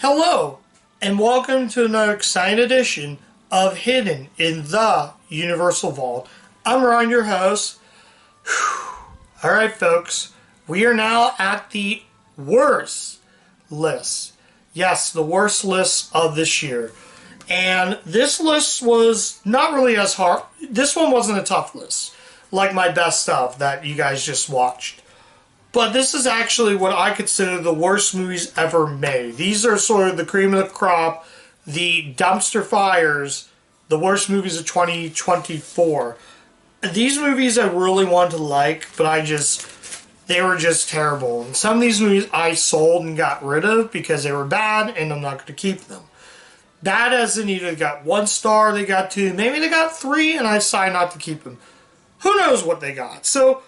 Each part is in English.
Hello, and welcome to another exciting edition of Hidden in the Universal Vault. I'm Ryan, your host. Alright, folks, we are now at the worst list. Yes, the worst list of this year. And this list was not really as hard. This one wasn't a tough list, like my best stuff that you guys just watched. But this is actually what I consider the worst movies ever made. These are sort of the cream of the crop, the dumpster fires, the worst movies of 2024. These movies I really wanted to like, but they were just terrible. And some of these movies I sold and got rid of because they were bad, and I'm not going to keep them. Bad as in either got 1 star, they got 2, maybe they got 3, and I decided not to keep them. Who knows what they got? So,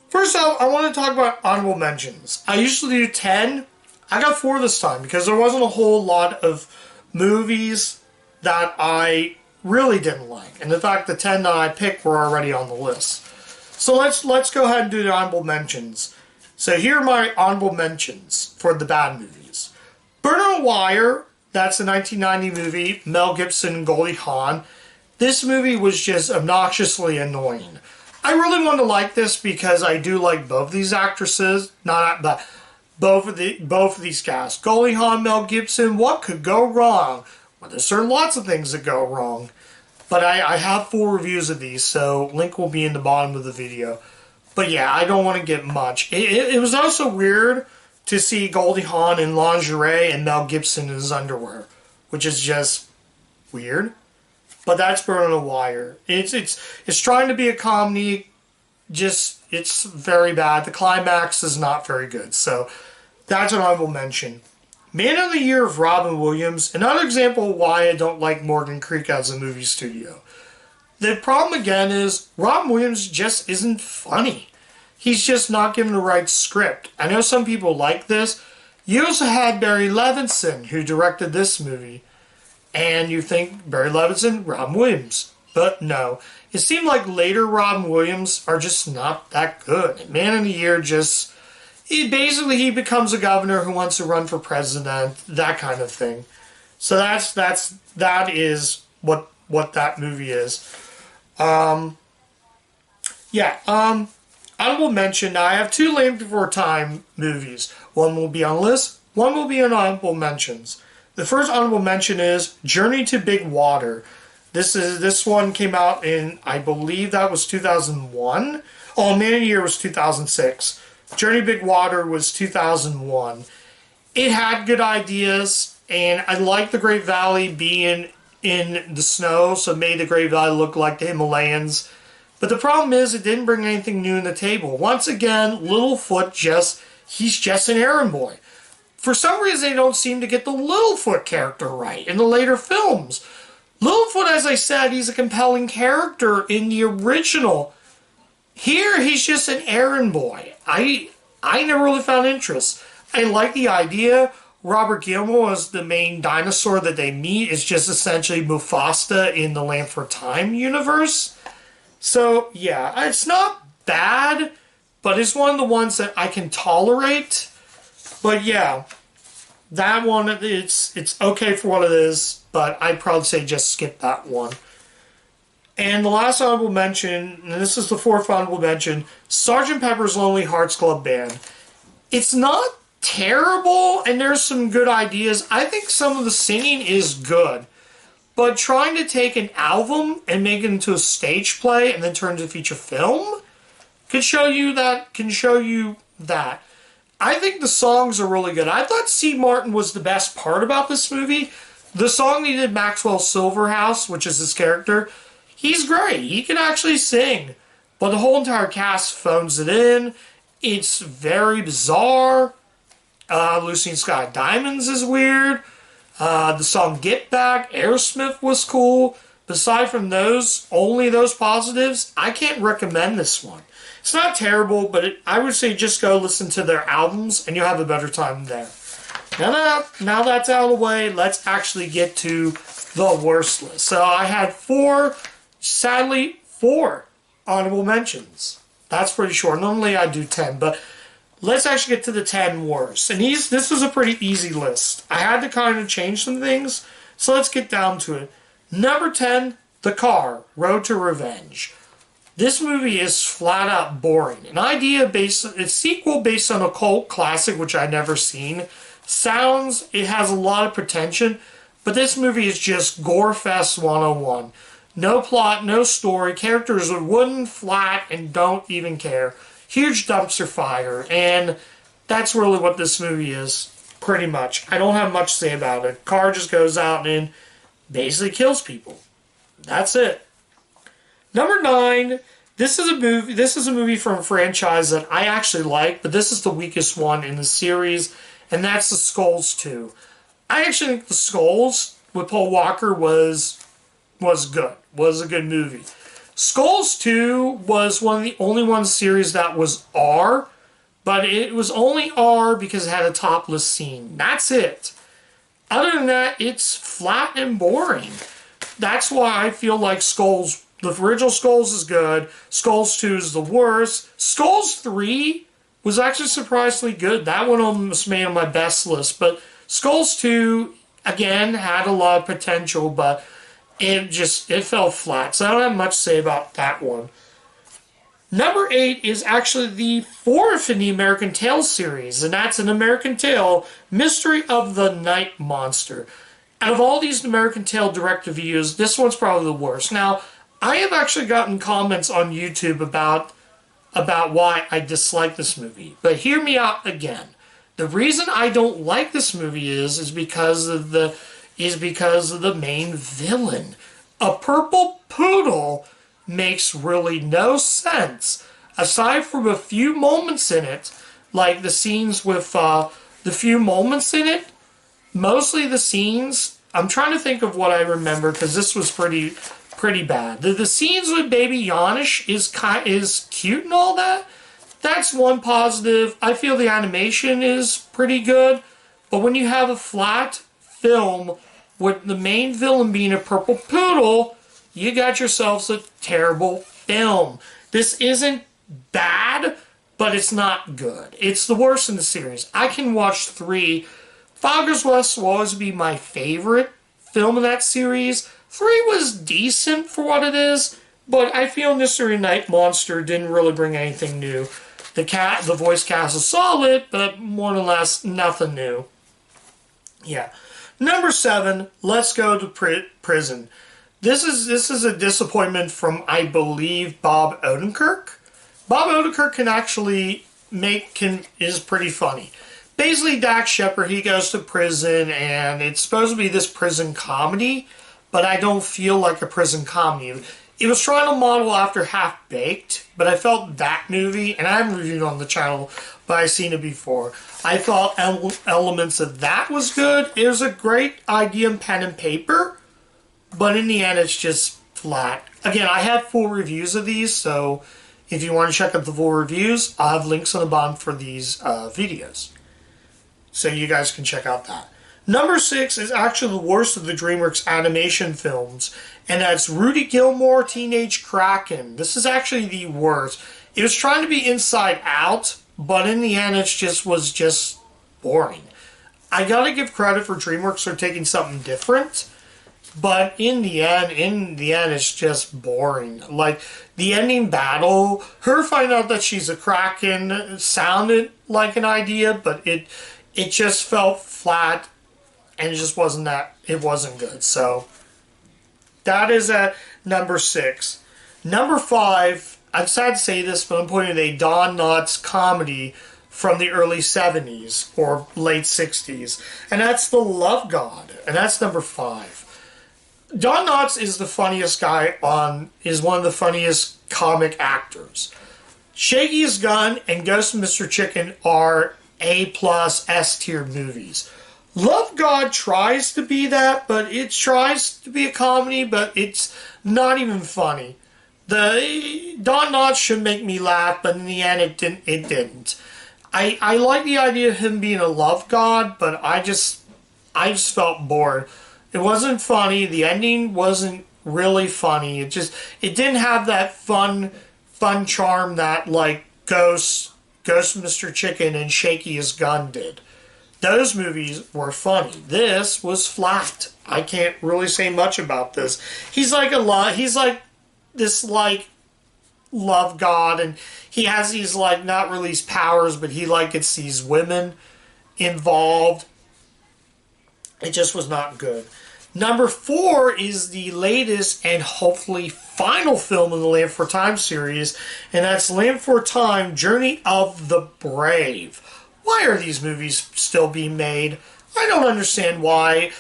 first off, I want to talk about honorable mentions. I usually do 10. I got 4 this time because there wasn't a whole lot of movies that I really didn't like. And in fact, the 10 that I picked were already on the list. So let's go ahead and do the honorable mentions. So here are my honorable mentions for the bad movies. Burn on Wire, that's a 1990 movie, Mel Gibson and Goldie Hawn. This movie was just obnoxiously annoying. I really wanted to like this because I do like both of these actresses, but both of these cast. Goldie Hawn, Mel Gibson, what could go wrong? Well, there's certainly lots of things that go wrong. But I have 4 reviews of these, so link will be in the bottom of the video. But yeah, I don't want to get much. It was also weird to see Goldie Hawn in lingerie and Mel Gibson in his underwear, which is just weird. But that's Burn on a Wire. It's trying to be a comedy, it's very bad. The climax is not very good. So that's an honorable mention. Man of the Year of Robin Williams. Another example of why I don't like Morgan Creek as a movie studio. The problem again is Robin Williams just isn't funny. He's just not given the right script. I know some people like this. You also had Barry Levinson, who directed this movie. And you think Barry Levinson, Robin Williams. But no. It seemed like later Robin Williams are just not that good. Man of the Year he becomes a governor who wants to run for president, that kind of thing. So that is what that movie is. Honorable mention. Now I have 2 Land Before Time movies. One will be on the list. One will be in honorable mentions. The first honorable mention is Journey to Big Water. This one came out in, I believe that was 2001. Oh, Man of the Year was 2006. Journey to Big Water was 2001. It had good ideas, and I liked the Great Valley being in the snow, so it made the Great Valley look like the Himalayas. But the problem is it didn't bring anything new to the table. Once again, Littlefoot he's just an errand boy. For some reason, they don't seem to get the Littlefoot character right in the later films. Littlefoot, as I said, he's a compelling character in the original. Here, he's just an errand boy. I never really found interest. I like the idea. Robert Gilmore as the main dinosaur that they meet is just essentially Mufasa in the Land for Time universe. So, yeah, it's not bad, but it's one of the ones that I can tolerate. But yeah, that one, it's okay for what it is, but I'd probably say just skip that one. And the last honorable mention, and this is the 4th honorable mention, Sgt. Pepper's Lonely Hearts Club Band. It's not terrible, and there's some good ideas. I think some of the singing is good. But trying to take an album and make it into a stage play and then turn it into a feature film can show you that. I think the songs are really good. I thought C. Martin was the best part about this movie. The song he did, Maxwell Silverhouse, which is his character, he's great. He can actually sing. But the whole entire cast phones it in. It's very bizarre. Lucy and Sky Diamonds is weird. The song Get Back, Aerosmith was cool. Aside from only those positives, I can't recommend this one. It's not terrible, but I would say just go listen to their albums and you'll have a better time there. Now that's out of the way, let's actually get to the worst list. So I had 4 honorable mentions. That's pretty short. Normally I do 10, but let's actually get to the 10 worst. And this was a pretty easy list. I had to kind of change some things, so let's get down to it. Number 10, The Car, Road to Revenge. This movie is flat out boring. A sequel based on a cult classic, which I'd never seen. It has a lot of pretension, but this movie is just Gorefest 101. No plot, no story, characters are wooden, flat, and don't even care. Huge dumpster fire, and that's really what this movie is, pretty much. I don't have much to say about it. Car just goes out and basically kills people. That's it. Number 9, this is a movie from a franchise that I actually like, but this is the weakest one in the series, and that's The Skulls 2. I actually think The Skulls with Paul Walker was good. Was a good movie. Skulls 2 was one of the only one series that was R, but it was only R because it had a topless scene. That's it. Other than that, it's flat and boring. That's why I feel like the original Skulls is good. Skulls 2 is the worst. Skulls 3 was actually surprisingly good. That one almost made on my best list. But Skulls 2, again, had a lot of potential, but it fell flat. So I don't have much to say about that one. Number 8 is actually the 4th in the American Tail series, and that's An American Tail, Mystery of the Night Monster. Out of all these American Tail direct-to-videos, this one's probably the worst. Now, I have actually gotten comments on YouTube about why I dislike this movie. But hear me out again. The reason I don't like this movie is because of the main villain. A purple poodle makes really no sense. Aside from a few moments in it, like the scenes with the few moments in it, mostly the scenes, I'm trying to think of what I remember because this was pretty bad. The scenes with Baby Yanish is cute and all that. That's one positive. I feel the animation is pretty good, but when you have a flat film with the main villain being a purple poodle, you got yourselves a terrible film. This isn't bad, but it's not good. It's the worst in the series. I can watch 3. Fogger's West will always be my favorite film in that series. 3 was decent for what it is, but I feel Mystery Night Monster didn't really bring anything new. The voice cast is solid, but more or less nothing new. Yeah. Number 7, let's go to prison. This is a disappointment from, I believe, Bob Odenkirk. Bob Odenkirk can actually is pretty funny. Basically, Dax Shepard, he goes to prison, and it's supposed to be this prison comedy, but I don't feel like a prison comedy. It was trying to model after Half-Baked, but I felt that movie, and I haven't reviewed it on the channel, but I've seen it before. I thought elements of that was good. It was a great idea in pen and paper, but in the end, it's just flat. Again, I have full reviews of these, so if you want to check out the full reviews, I'll have links on the bottom for these videos. So you guys can check out that. Number 6 is actually the worst of the DreamWorks animation films, and that's Rudy Gilmore, Teenage Kraken. This is actually the worst. It was trying to be Inside Out, but in the end, was just boring. I gotta give credit for DreamWorks for taking something different, but in the end, it's just boring. Like, the ending battle, her finding out that she's a Kraken sounded like an idea, but it just felt flat, and it just wasn't good. So, that is at number 6. Number 5, I'm sad to say this, but I'm putting a Don Knotts comedy from the early 70s or late 60s, and that's The Love God, and that's number 5. Don Knotts is the funniest guy is one of the funniest comic actors. Shaggy's Gun and Ghost of Mr. Chicken are A+ S tier movies. Love God tries to be that, but it tries to be a comedy, but it's not even funny. The Don Knotts should make me laugh, but in the end, it didn't. I like the idea of him being a love god, but I just felt bored. It wasn't funny. The ending wasn't really funny. It didn't have that fun charm that like Ghost Ghost Mr. Chicken and Shaky as Gun did. Those movies were funny. This was flat. I can't really say much about this. He's like this like love god, and he has these like not released powers, but he like gets these women involved. It just was not good. Number 4 is the latest and hopefully final film in the Land for Time series, and that's Land for Time: Journey of the Brave. Why are these movies still being made? I don't understand why.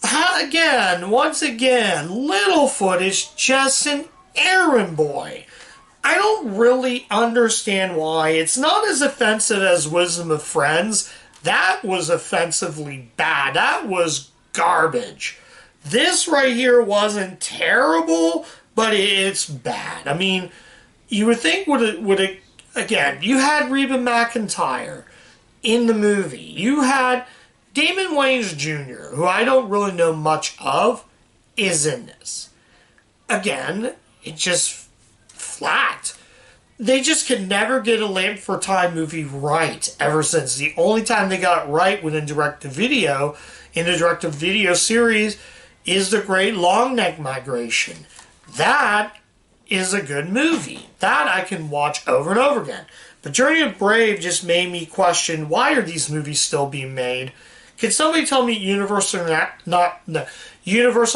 Once again, Littlefoot is just an errand boy. I don't really understand why. It's not as offensive as Wisdom of Friends. That was offensively bad. That was garbage. This right here wasn't terrible, but it's bad. I mean, you would think again, you had Reba McEntire in the movie. You had Damon Wayans Jr., who I don't really know much of, is in this. Again, it's just flat. They just could never get a Land for Time movie right ever since. The only time they got it right in the direct-to-video series is The Great Longneck Migration. That is a good movie. That I can watch over and over again. But Journey of Brave just made me question, why are these movies still being made? Can somebody tell me Universal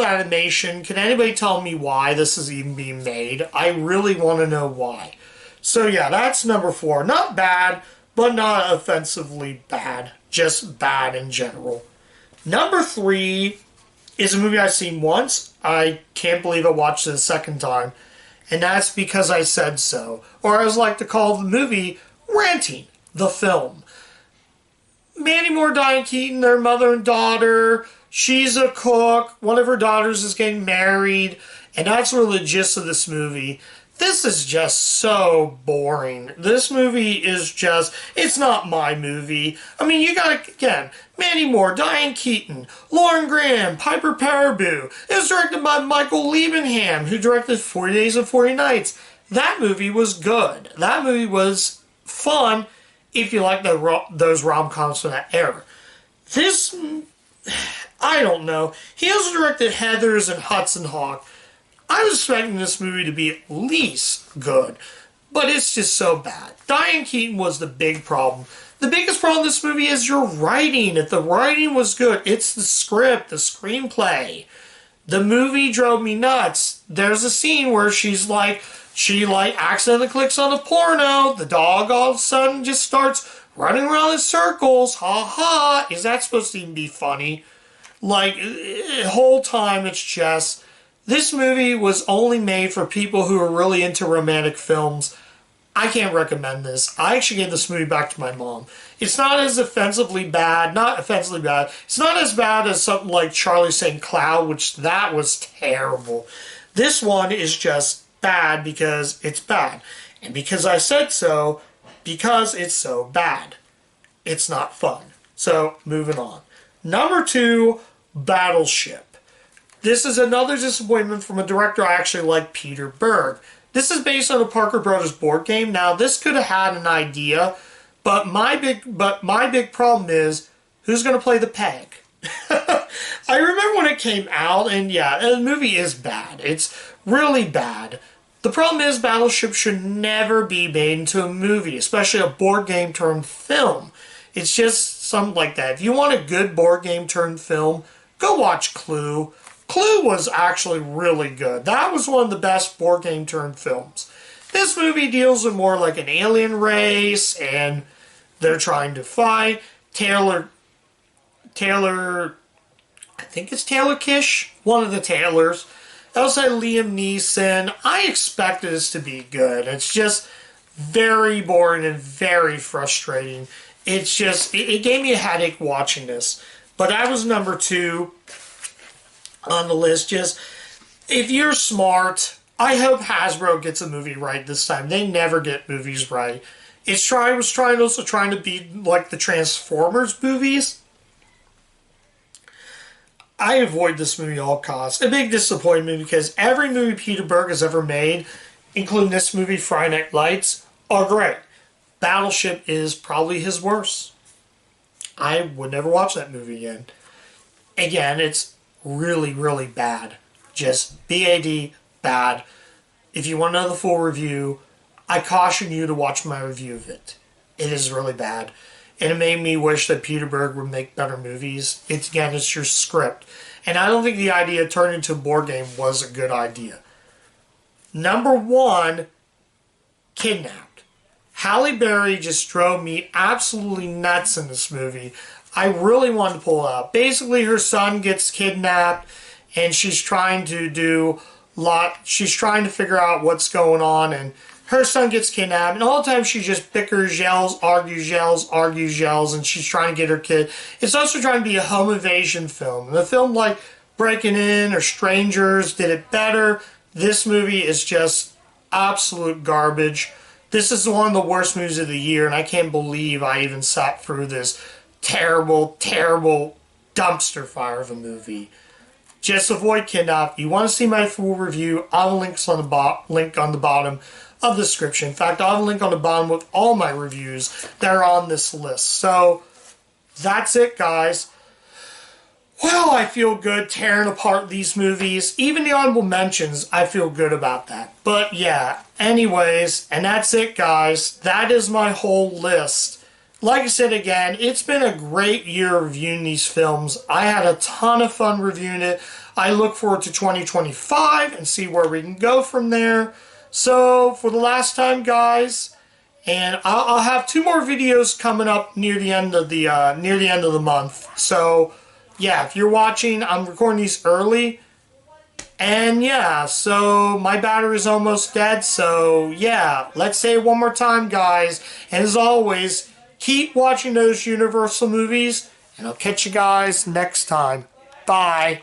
Animation? Can anybody tell me why this is even being made? I really want to know why. So yeah, that's number 4. Not bad, but not offensively bad. Just bad in general. Number 3 is a movie I've seen once. I can't believe I watched it a second time. And that's Because I Said So. Or as I like to call the movie, Ranting, the film. Mandy Moore, Diane Keaton, their mother and daughter. She's a cook. One of her daughters is getting married. And that's really the gist of this movie. This is just so boring. This movie is just, it's not my movie. I mean, you got, again, Mandy Moore, Diane Keaton, Lauren Graham, Piper Perabo. It was directed by Michael Liebenham, who directed 40 Days and 40 Nights. That movie was good. That movie was fun if you like those rom-coms from that era. This, I don't know. He also directed Heathers and Hudson Hawk. I was expecting this movie to be at least good, but it's just so bad. Diane Keaton was the big problem. The biggest problem with this movie is your writing. If the writing was good, it's the script, the screenplay. The movie drove me nuts. There's a scene where she accidentally clicks on a porno. The dog all of a sudden just starts running around in circles. Ha ha. Is that supposed to even be funny? Like, the whole time it's just... This movie was only made for people who are really into romantic films. I can't recommend this. I actually gave this movie back to my mom. It's not as offensively bad. Not offensively bad. It's not as bad as something like Charlie St. Cloud, which that was terrible. This one is just bad because it's bad. And because I said so, because it's so bad. It's not fun. So, moving on. Number 2, Battleship. This is another disappointment from a director I actually like, Peter Berg. This is based on the Parker Brothers board game. Now, this could have had an idea, but my big problem is, who's going to play the peg? I remember when it came out, and yeah, the movie is bad. It's really bad. The problem is Battleship should never be made into a movie, especially a board game turned film. It's just something like that. If you want a good board game turned film, go watch Clue. Clue was actually really good. That was one of the best board game turned films. This movie deals with more like an alien race, and they're trying to fight. Taylor, I think it's Taylor Kish, one of the Taylors. Also Liam Neeson. I expected this to be good. It's just very boring and very frustrating. It's just, it gave me a headache watching this. But that was number 2 on the list. Just, if you're smart, I hope Hasbro gets a movie right this time. They never get movies right. It was trying to be like the Transformers movies. I avoid this movie at all costs. A big disappointment because every movie Peter Berg has ever made, including this movie, Friday Night Lights, are great. Battleship is probably his worst. I would never watch that movie again. Again, it's really, really bad. Just BAD, bad. If you want to know the full review, I caution you to watch my review of it. It is really bad. And it made me wish that Peter Berg would make better movies. It's your script. And I don't think the idea of turning into a board game was a good idea. Number 1, Kidnapped. Halle Berry just drove me absolutely nuts in this movie. I really wanted to pull it out. Basically, her son gets kidnapped, and she's trying to figure out what's going on, and her son gets kidnapped, and all the time she just bickers, yells, argues, and she's trying to get her kid. It's also trying to be a home invasion film. And the film like Breaking In or Strangers did it better. This movie is just absolute garbage. This is one of the worst movies of the year, and I can't believe I even sat through this terrible, terrible dumpster fire of a movie. Just avoid Kidnapped. You want to see my full review, I'll link on the bottom of the description. In fact, I'll have a link on the bottom with all my reviews that are on this list. So, that's it, guys. Well, I feel good tearing apart these movies. Even the honorable mentions, I feel good about that. But yeah, anyways, and that's it, guys. That is my whole list. Like I said again, it's been a great year reviewing these films. I had a ton of fun reviewing it. I look forward to 2025 and see where we can go from there. So, for the last time, guys, and I'll have 2 more videos coming up near the end of the month. So, yeah, if you're watching, I'm recording these early. And yeah, so my battery's almost dead. So yeah, let's say it one more time, guys. And as always, keep watching those Universal movies. And I'll catch you guys next time. Bye.